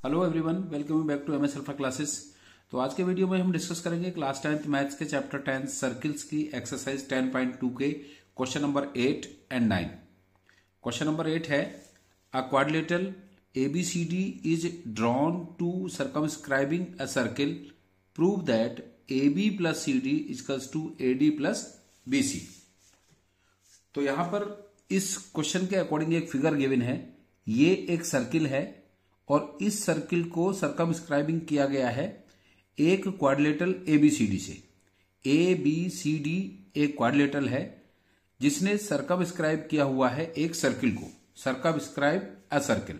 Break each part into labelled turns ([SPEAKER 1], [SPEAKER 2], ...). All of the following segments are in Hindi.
[SPEAKER 1] Hello everyone, welcome back to MS Alpha classes. तो आज के वीडियो में हम डिस्कस करेंगे क्लास 10th मैथ्स के चैप्टर 10 सर्किल्स की एक्सरसाइज 10.2 के question number 8 and 9। Question number 8 है a quadrilateral ABCD is drawn to circumscribing a circle, prove that AB plus CD equals to AD plus BC। तो यहां पर इस क्वेश्चन के अकॉर्डिंग एक फिगर गिवन है। ये एक सर्किल है और इस सर्किल को सर्कमस्क्राइबिंग किया गया है एक क्वाड्रिलेटरल ABCD से। ABCD एक क्वाड्रिलेटरल है जिसने सर्कमस्क्राइब किया हुआ है एक सर्किल को, सर्कमस्क्राइब अ सर्किल।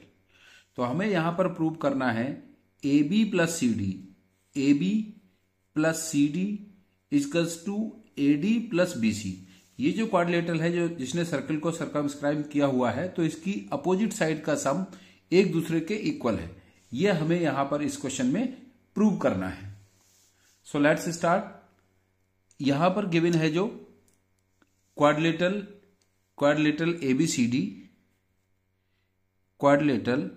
[SPEAKER 1] तो हमें यहां पर प्रूव करना है AB plus CD equals to AD plus BC। ये जो क्वाड्रिलेटरल है जो जिसने सर्किल को सर्कमस्क्राइब किया हुआ है, तो इसकी अपोजिट साइड का सम एक दूसरे के इक्वल है। यह हमें यहां पर इस क्वेश्चन में प्रूव करना है। So let's start. यहां पर गिवन है जो quadrilateral ABCD, quadrilateral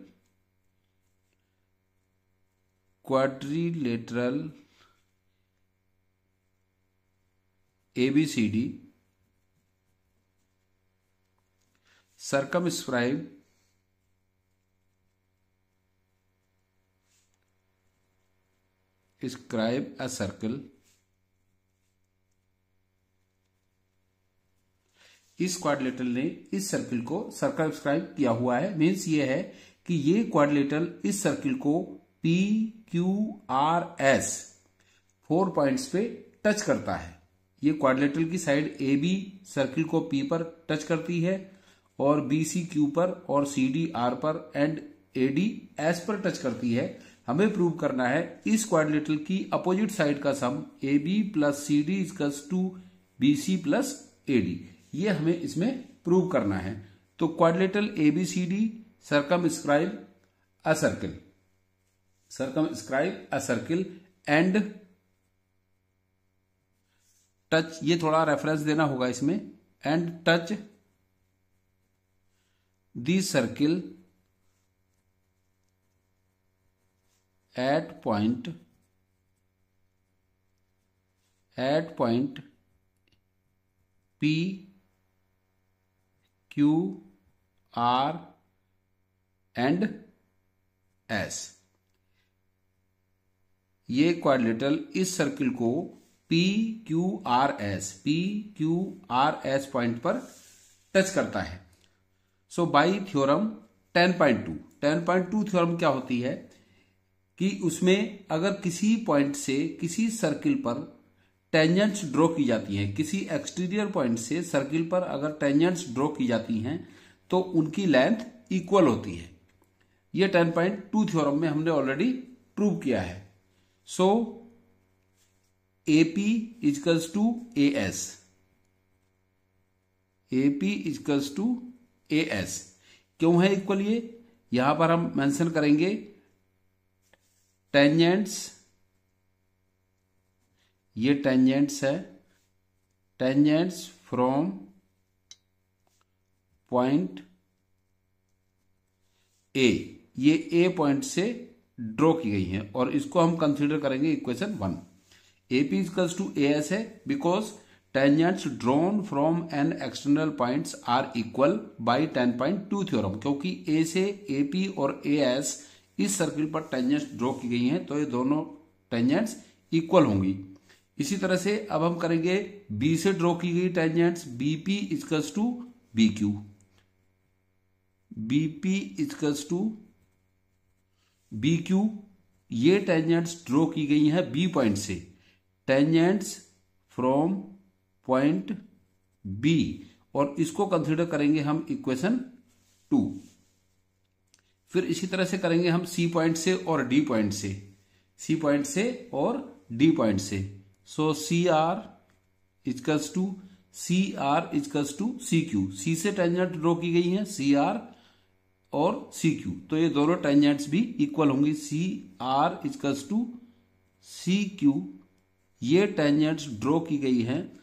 [SPEAKER 1] ABCD circumscribe a circle। इस क्वाड्रिलेटरल ने इस सर्किल को सर्कमस्क्राइब किया हुआ है। मीन्स ये है कि ये क्वाड्रिलेटरल इस सर्किल को PQRS 4 पॉइंट्स पे टच करता है। ये क्वाड्रिलेटरल की साइड AB सर्किल को P पर टच करती है और BC Q पर और CD R पर एंड AD S पर टच करती है। हमें प्रूव करना है इस क्वाड्रिलेटरल की अपोजिट साइड का sum AB plus CD equals to BC plus AD। ये हमें इसमें प्रूव करना है। तो quadrilateral ABCD circumscribe a circle and touch, ये थोड़ा रेफरेंस देना होगा इसमें, and touch the circle at point P Q R and S। ये क्वाड्रिलेटरल इस सर्किल को PQRS पॉइंट पर टच करता है। सो बाई थ्योरम 10.2 थ्योरम क्या होती है कि उसमें अगर किसी पॉइंट से किसी सर्किल पर टेंजेंट्स ड्रॉ की जाती हैं, किसी एक्सटीरियर पॉइंट से सर्किल पर अगर टेंजेंट्स ड्रॉ की जाती हैं तो उनकी लेंथ इक्वल होती है। ये 10.2 थ्योरम में हमने ऑलरेडी प्रूव किया है। So AP equals to AS, AP equals to AS क्यों है इक्वल? ये यहां पर हम मेंशन करेंगे टेंजेंट्स, ये टेंजेंट्स है, टेंजेंट्स फ्रॉम पॉइंट A, ये A पॉइंट से ड्रॉ की गई हैं और इसको हम कंसीडर करेंगे equation 1। AP equals to AS है because tangents drawn from an external points are equal by 10.2 theorem. क्योंकि A से AP और AS इस सर्किल पर टेंजेंट्स ड्रॉ की गई हैं तो ये दोनों टेंजेंट्स इक्वल होंगी। इसी तरह से अब हम करेंगे B से ड्रॉ की गई tangents BP equals to BQ, BP equals to BQ। ये टेंजेंट्स ड्रॉ की गई हैं B पॉइंट से, टेंजेंट्स फ्रॉम पॉइंट B, और इसको कंसीडर करेंगे हम इक्वेशन 2। फिर इसी तरह से करेंगे हम C पॉइंट से और D पॉइंट से, C पॉइंट से और D पॉइंट से। So CR equals to CQ, C से टेंजेंट ड्रॉ की गई है CR और CQ, तो ये दोनों टेंजेंट्स भी इक्वल होंगी। CR इक्वल्स टू CQ, ये टेंजेंट्स ड्रॉ की गई हैं,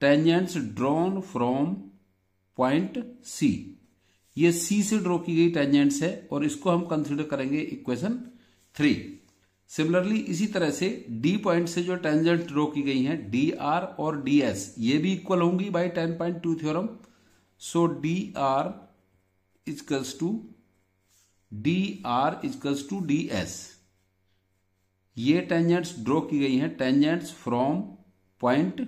[SPEAKER 1] tangents drawn from point C, ये C से ड्रॉ की गई टेंजेंट्स है और इसको हम कंसीडर करेंगे इक्वेशन 3। सिमिलरली इसी तरह से डी पॉइंट से जो टेंजेंट ड्रॉ की गई हैं डी आर और डी एस, ये भी इक्वल होंगी by 10.2 theorem. So D R equals to D S. ये टेंजेंट्स ड्रॉ की गई हैं टेंजेंट्स फ्रॉम पॉइंट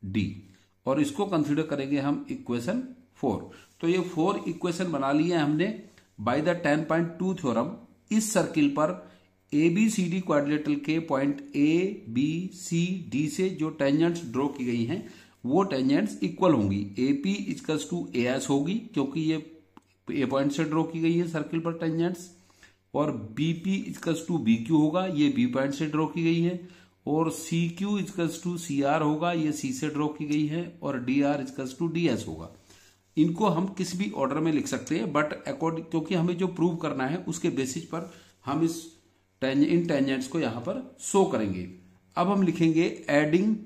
[SPEAKER 1] डी, और इसको कंसीडर करेंगे हम इक्वेशन 4। तो ये 4 इक्वेशन बना लिए हमने बाय द 10.2 थ्योरम। इस सर्किल पर ABCD क्वाड्रिलेटरल के पॉइंट ABCD से जो टेंजेंट्स ड्रॉ की गई हैं वो टेंजेंट्स इक्वल होंगी। AP इक्वल्स टू AS होगी क्योंकि ये A पॉइंट से ड्रॉ की गई है सर्किल पर टेंजेंट्स, और BP इक्वल्स टू BQ होगा, ये B पॉइंट से ड्रॉ की गई है, और CQ इक्वल्स टू CR होगा, ये C से ड्रॉ की गई है, और DR इक्वल्स टू DS होगा। इनको हम किसी भी ऑर्डर में लिख सकते हैं, बट अकॉर्डिंग क्योंकि हमें जो प्रूव करना है उसके बेसिस पर हम इन टेंजेंट्स को यहां पर शो करेंगे। अब हम लिखेंगे एडिंग,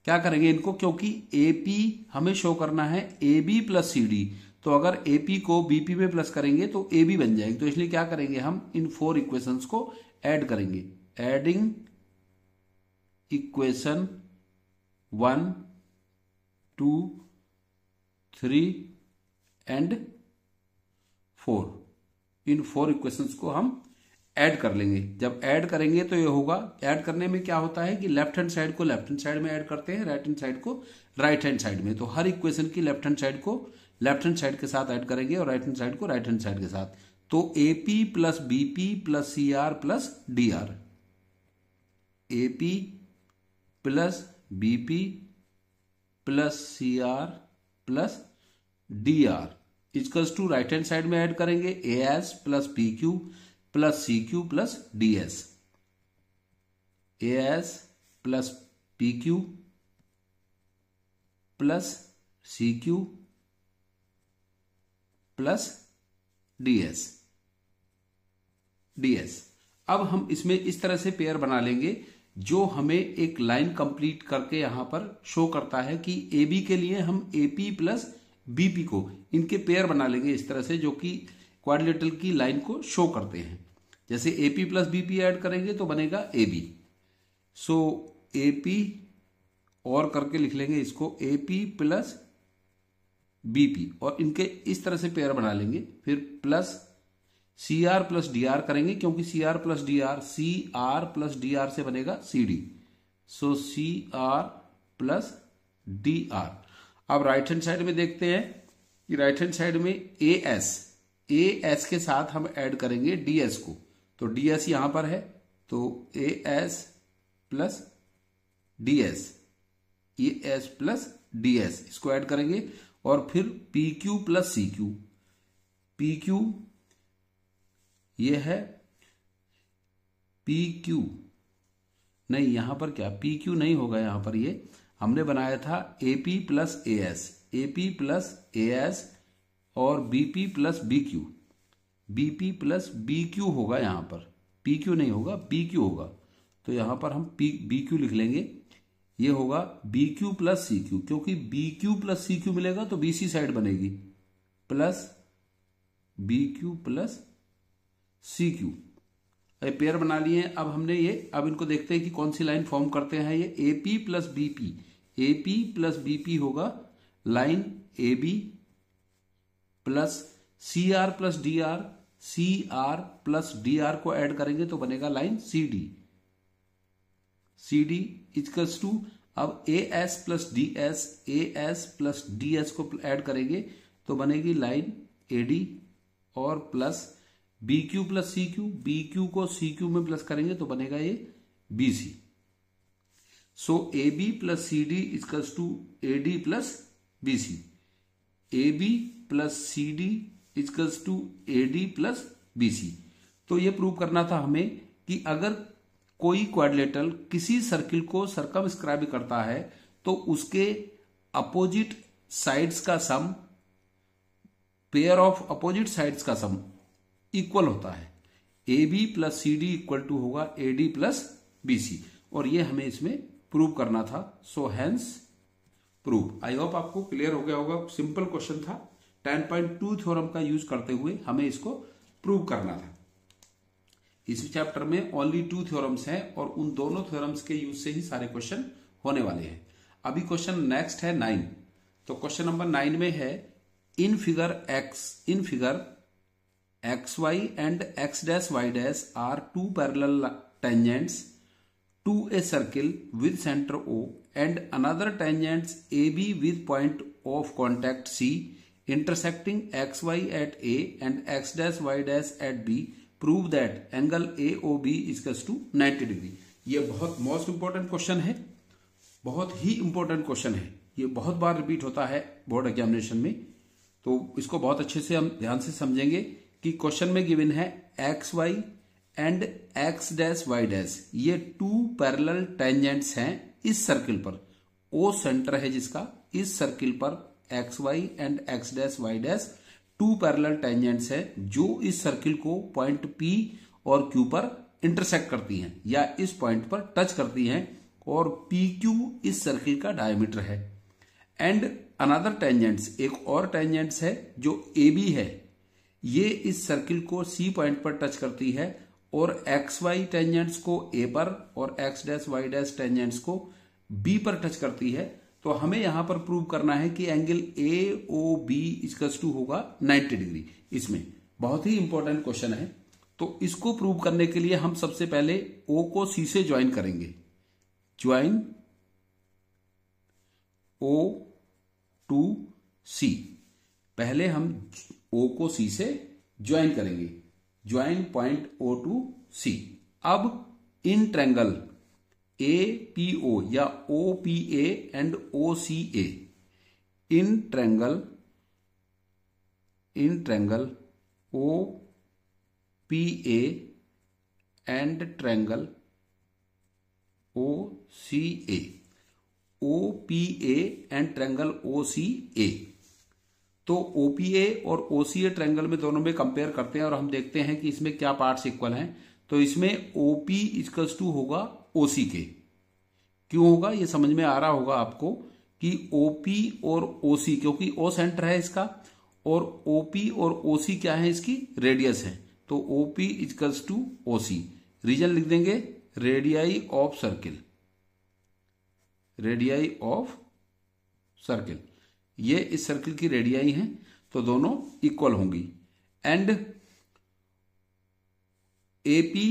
[SPEAKER 1] क्या करेंगे इनको, क्योंकि AP हमें शो करना है AB प्लस CD, तो अगर AP को BP में प्लस करेंगे तो AB बन जाएगी। तो इसलिए क्या करेंगे, हम इन 4 इक्वेशंस को ऐड करेंगे। Adding equation 1, 2, 3 and 4, in 4 equations को हम ऐड कर लेंगे। जब ऐड करेंगे तो ये होगा, ऐड करने में क्या होता है कि लेफ्ट हैंड साइड को लेफ्ट हैंड साइड में ऐड करते हैं, राइट हैंड साइड को राइट हैंड साइड में। तो हर इक्वेशन की लेफ्ट हैंड साइड को लेफ्ट हैंड साइड के साथ ऐड करेंगे और राइट हैंड साइड को राइट हैंड साइड के साथ। तो AP plus BP plus CR plus DR, AP plus BP plus CR plus DR equals to right hand side में ऐड करेंगे AS plus PQ plus CQ plus DS, AS plus PQ plus CQ plus DS। अब हम इसमें इस तरह से पेयर बना लेंगे जो हमें एक लाइन कंप्लीट करके यहां पर शो करता है कि AB के लिए हम AP प्लस BP को, इनके पेयर बना लेंगे इस तरह से, जो कि क्वाड्रिलेटरल की लाइन को शो करते हैं। जैसे AP प्लस BP ऐड करेंगे तो बनेगा AB। सो AP और करके लिख लेंगे इसको AP प्लस BP, और इनके इस तरह से पेयर बना लेंगे। फिर प्लस CR प्लस DR करेंगे, क्योंकि CR प्लस DR से बनेगा CD। सो CR प्लस DR। अब राइट हैंड साइड में देखते हैं कि राइट हैंड साइड में AS के साथ हम ऐड करेंगे DS को, तो DS यहां पर है, तो AS plus DS, AS plus DS इसको ऐड करेंगे, और फिर PQ प्लस CQ, PQ ये है PQ, नहीं यहां पर क्या PQ नहीं होगा, यहां पर ये हमने बनाया था AP प्लस AS और BP plus BQ, BP plus BQ होगा, यहां पर PQ नहीं होगा BQ होगा, तो यहां पर हम BQ लिख लेंगे। ये होगा BQ प्लस CQ, क्योंकि BQ प्लस CQ मिलेगा तो BC साइड बनेगी, plus BQ plus CQ। Pair बना लिए हैं। अब हमने ये, अब इनको देखते हैं कि कौन सी लाइन फॉर्म करते हैं। ये AP प्लस BP होगा line AB plus CR plus DR को ऐड करेंगे तो बनेगा लाइन CD इक्वल्स टू, अब AS प्लस DS को ऐड करेंगे तो बनेगी लाइन AD, और प्लस BQ प्लस CQ को CQ में प्लस करेंगे तो बनेगा ये BC। So AB plus CD equals to AD plus BC, AB plus CD equals to AD plus BC। तो ये प्रूव करना था हमें कि अगर कोई क्वाड्रिलेटरल किसी सर्किल को सर्कमस्क्राइब करता है तो उसके अपोजिट साइड्स का sum, pair of opposite sides का सम इक्वल होता है। AB plus CD equal to होगा AD प्लस BC, और ये हमें इसमें प्रूव करना था। So hence prove. I hope आपको क्लियर हो गया होगा। सिंपल क्वेश्चन था, 10.2 थ्योरम का यूज करते हुए हमें इसको प्रूव करना था। इस चैप्टर में ओनली 2 थ्योरम्स हैं और उन दोनों थ्योरम्स के यूज से ही सारे क्वेश्चन होने वाले हैं। अभी क्वेश्चन नेक्स्ट है 9। तो क्वेश्चन नंबर 9 में है in figure X Y and X dash Y dash are two parallel tangents to a circle with center O and another tangents AB with point of contact C intersecting XY at A and X dash Y dash at B. Prove that angle AOB is equals to 90 degree. ये बहुत मोस्ट इंपॉर्टेंट क्वेश्चन है, बहुत ही इंपॉर्टेंट क्वेश्चन है। ये बहुत बार रिपीट होता है बोर्ड एग्जामिनेशन में, तो इसको बहुत अच्छे से हम ध्यान से समझेंगे कि क्वेश्चन में गिवन है X Y and X dash Y dash, ये 2 पैरेलल टेंजेंट्स हैं इस सर्किल पर। ओ सेंटर है जिसका, इस सर्किल पर X Y and X dash Y dash 2 parallel tangents है जो इस सर्किल को पॉइंट पी और क्यू पर इंटरसेक्ट करती हैं या इस पॉइंट पर टच करती हैं, और पी क्यू इस सर्किल का डायमीटर है। एंड अनदर टेंजेंट्स, एक और टेंजेंट्स है जो ए बी है, ये इस सर्किल को सी पॉइंट पर टच करती है और एक्स वाई टेंजेंट्स को ए पर और X dash Y dash tangents को बी पर टच करती है। तो हमें यहां पर प्रूव करना है कि angle A O B equals to होगा 90 डिग्री। इसमें बहुत ही इंपॉर्टेंट क्वेश्चन है। तो इसको प्रूव करने के लिए हम सबसे पहले ओ को सी से ज्वाइन करेंगे। ज्वाइन ओ टू सी, पहले हम ओ को सी से ज्वाइन करेंगे। Join point O to C. अब in triangle A P O या O P A and O C A, in triangle O P A and triangle O C A, O P A and triangle O C A. तो ओपीए और ओसीए ट्रायंगल में दोनों में कंपेयर करते हैं और हम देखते हैं कि इसमें क्या पार्ट्स इक्वल हैं। तो इसमें ओपी इक्वल्स टू होगा ओसी के। क्यों होगा ये समझ में आ रहा होगा आपको कि ओपी और ओसी, क्योंकि ओ सेंटर है इसका और ओपी और ओसी क्या है, इसकी रेडियस है। तो OP equals to OC. Reason लिख देंगे radii of circle, radii of circle, ये इस सर्किल की रेडियाई हैं, तो दोनों इक्वल होंगी। And AP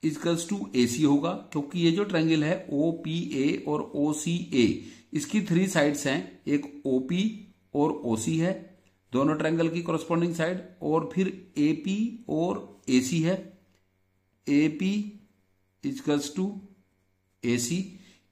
[SPEAKER 1] equals to AC होगा, क्योंकि ये जो ट्रायंगल है ओ पी ए और ओ सी ए, इसकी 3 साइड्स हैं, एक ओपी और ओसी है दोनों ट्रायंगल की कॉरस्पॉन्डिंग साइड, और फिर एपी और एसी है। AP equals to AC.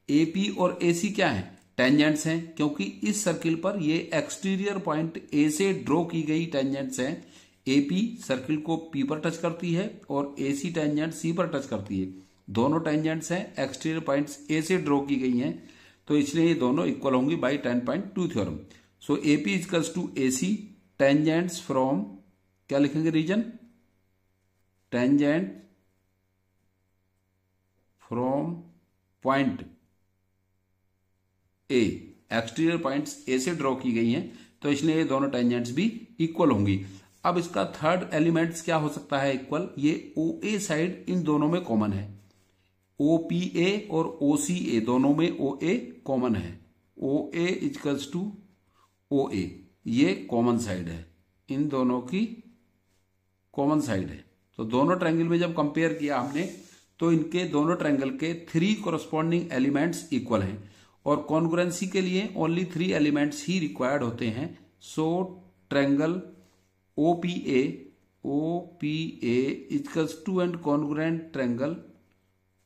[SPEAKER 1] AP और एसी क्या है, टेंजेंट्स हैं, क्योंकि इस सर्किल पर ये एक्सटीरियर पॉइंट ए से ड्रॉ की गई टेंजेंट्स हैं। एपी सर्किल को पी पर टच करती है और एसी टेंजेंट सी पर टच करती है। दोनों टेंजेंट्स हैं, एक्सटीरियर पॉइंट्स ए से ड्रॉ की गई हैं, तो इसलिए ये दोनों इक्वल होंगी by 10.2 theorem. So AP equals to AC, tangents from, क्या लिखेंगे reason, tangent from point A, exterior points A से ड्रॉ की गई हैं, तो इसलिए ये दोनों टेंजेंट्स भी इक्वल होंगी। अब इसका थर्ड एलिमेंट्स क्या हो सकता है इक्वल, ये ओ ए साइड इन दोनों में कॉमन है। ओ पी ए और ओ सी ए दोनों में ओ ए कॉमन है। ओ ए इक्वल्स टू ओ ए, ये कॉमन साइड है, इन दोनों की कॉमन साइड है। तो दोनों ट्रायंगल में जब कंपेयर किया हमने, तो इनके दोनों ट्रायंगल के 3 कोरस्पॉन्डिंग एलिमेंट्स इक्वल हैं, और कॉन्ग्रुएंसी के लिए ओनली 3 एलिमेंट्स ही रिक्वायर्ड होते हैं। So triangle O P A equals to and congruent triangle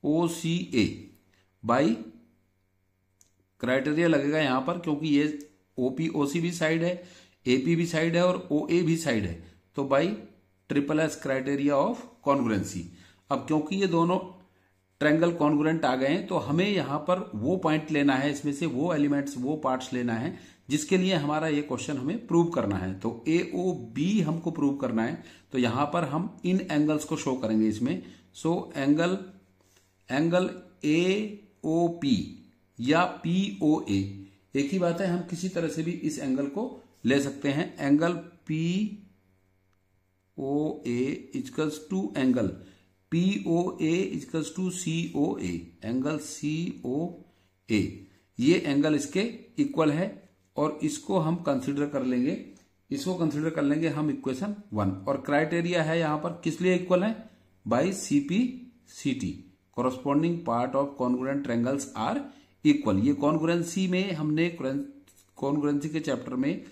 [SPEAKER 1] O C A by, criteria लगेगा यहां पर, क्योंकि ये ओपी ओसी भी साइड है, एपी भी साइड है और ओ ए भी साइड है, तो by SSS criteria of congruency. अब क्योंकि ये दोनों ट्रायंगल कॉन्ग्रुएंट आ गए हैं, तो हमें यहां पर वो पॉइंट लेना है, इसमें से वो एलिमेंट्स, वो पार्ट्स लेना है जिसके लिए हमारा ये क्वेश्चन हमें प्रूव करना है। तो ए ओ बी हमको प्रूव करना है, तो यहां पर हम इन एंगल्स को शो करेंगे इसमें। So angle A O P या पी ओ ए, एक ही बात है, हम किसी तरह से भी इस एंगल को ले सकते हैं। Angle P O A equals to angle POA equals to COA, angle COA, ये एंगल इसके इक्वल है और इसको हम कंसीडर कर लेंगे, इसको कंसीडर कर लेंगे हम इक्वेशन 1। और क्राइटेरिया है यहां पर किस लिए इक्वल है, by CPCT, corresponding part of congruent triangles are equal. ये कॉन्ग्रुएंसी में हमने कॉन्ग्रुएंसी के चैप्टर में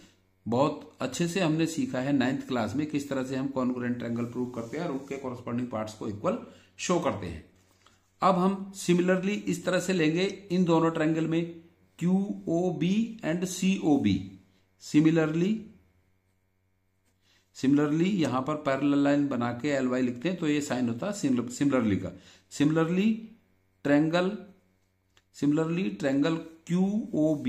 [SPEAKER 1] बहुत अच्छे से हमने सीखा है 9th क्लास में, किस तरह से हम कॉन्ग्रुएंट ट्रायंगल प्रूव करते हैं और उनके कॉरस्पॉन्डिंग पार्ट्स को इक्वल शो करते हैं। अब हम सिमिलरली इस तरह से लेंगे इन दोनों ट्रायंगल में QOB एंड COB। सिमिलरली यहां पर पैरेलल लाइन बना के LY लिखते हैं तो ये साइन होता है सिमिलरली का। Similarly triangle QOB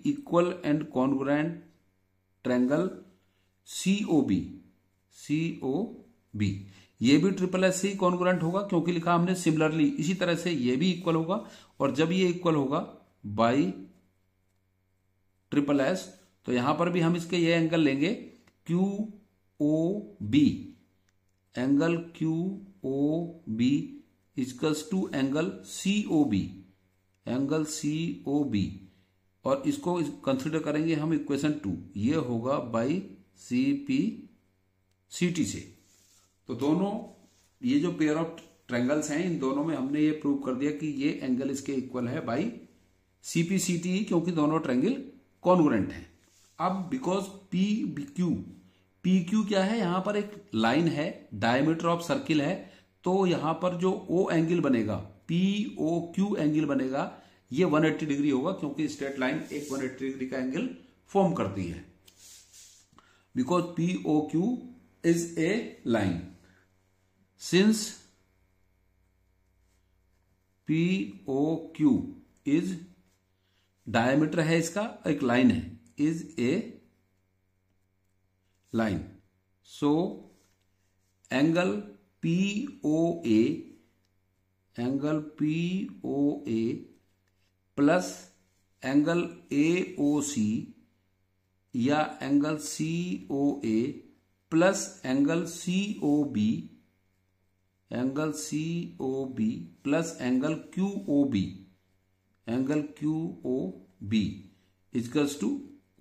[SPEAKER 1] equal and congruent triangle COB, ये भी ट्रिपल एस से ही कॉन्ग्रुएंट होगा क्योंकि लिखा हमने सिमिलरली। इसी तरह से ये भी इक्वल होगा और जब ये इक्वल होगा बाई ट्रिपल एस तो यहां पर भी हम इसके ये एंगल लेंगे QOB, angle QOB equals to angle COB, और इसको कंसीडर करेंगे हम इक्वेशन 2, ये होगा बाई CPCT से। तो दोनों ये जो पेयर ऑफ ट्रायंगल्स हैं इन दोनों में हमने ये प्रूव कर दिया कि ये एंगल इसके इक्वल है बाई CPCT, क्योंकि दोनों ट्रायंगल कॉन्ग्रुएंट हैं। अब बिकॉज PQ क्या है, यहां पर एक लाइन है, डायमीटर ऑफ सर्किल है, तो यहां पर जो O एंगल बनेगा, POQ एंगल बनेगा, ये 180 डिग्री होगा क्योंकि स्ट्रेट लाइन एक 180 डिग्री का एंगल फॉर्म करती है। Because POQ is a line, since POQ is diameter है इसका, एक लाइन है, is a line, so angle POA plus angle AOC या angle COA plus angle COB plus angle QOB equals to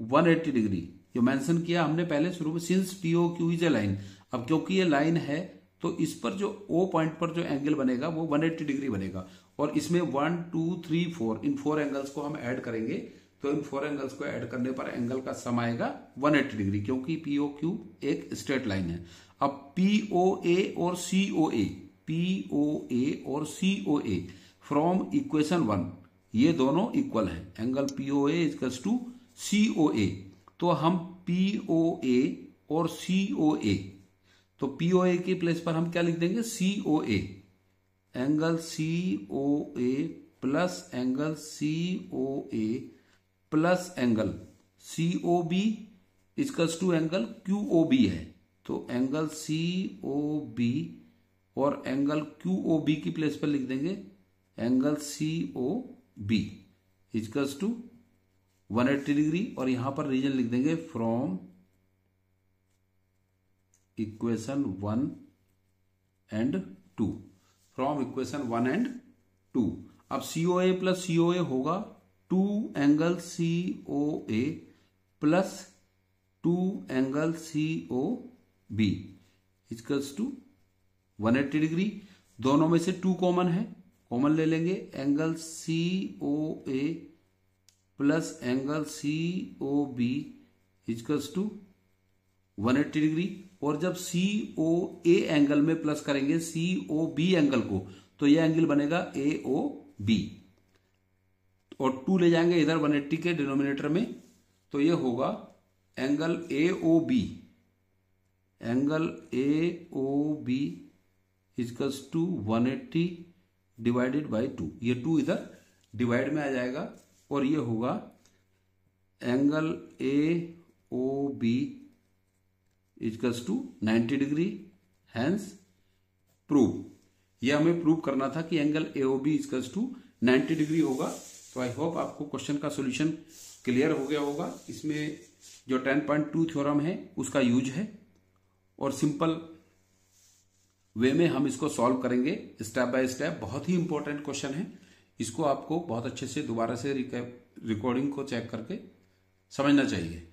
[SPEAKER 1] 180 degree. जो मेंशन किया हमने पहले शुरू में, since POQ is a line. अब क्योंकि ये लाइन है तो इस पर जो O पॉइंट पर जो एंगल बनेगा वो 180 डिग्री बनेगा, और इसमें 1 2 3 4 इन 4 एंगल्स को हम ऐड करेंगे, तो इन 4 एंगल्स को ऐड करने पर एंगल का सम आएगा 180 डिग्री, क्योंकि POQ एक स्ट्रेट लाइन है। अब POA और COA फ्रॉम इक्वेशन 1 ये दोनों इक्वल है, angle POA equals to COA, तो हम POA और COA, तो POA की प्लेस पर हम क्या लिख देंगे, COA, angle COA plus angle COA plus angle COB equals to angle QOB है, तो एंगल COB और एंगल QOB की प्लेस पर लिख देंगे angle COB equals to 180 degree, और यहां पर रीजन लिख देंगे from equation 1 and 2, from equation 1 and 2। अब COA प्लस COA होगा 2 angle COA plus 2 angle COB equals to 180 degree. दोनों में से 2 कॉमन है, कॉमन ले लेंगे, angle COA plus angle COB equals to 180 degree. और जब COA एंगल में प्लस करेंगे COB एंगल को, तो यह एंगल बनेगा AOB, और 2 ले जाएंगे इधर 180 के डिनोमिनेटर में, तो यह होगा angle AOB equals to 180 divided by 2, ये 2 इधर डिवाइड में आ जाएगा, और ये होगा angle AOB equals to 90 degree, hence prove. यह हमें प्रूव करना था कि angle AOB equals to 90 degree होगा। तो आई होप आपको क्वेश्चन का सॉल्यूशन क्लियर हो गया होगा। इसमें जो 10.2 थ्योरम है उसका यूज है, और सिंपल वे में हम इसको सॉल्व करेंगे स्टेप बाय स्टेप। बहुत ही इंपॉर्टेंट क्वेश्चन है, इसको आपको बहुत अच्छे से दोबारा से रिकॉर्डिंग को चेक करके समझना चाहिए।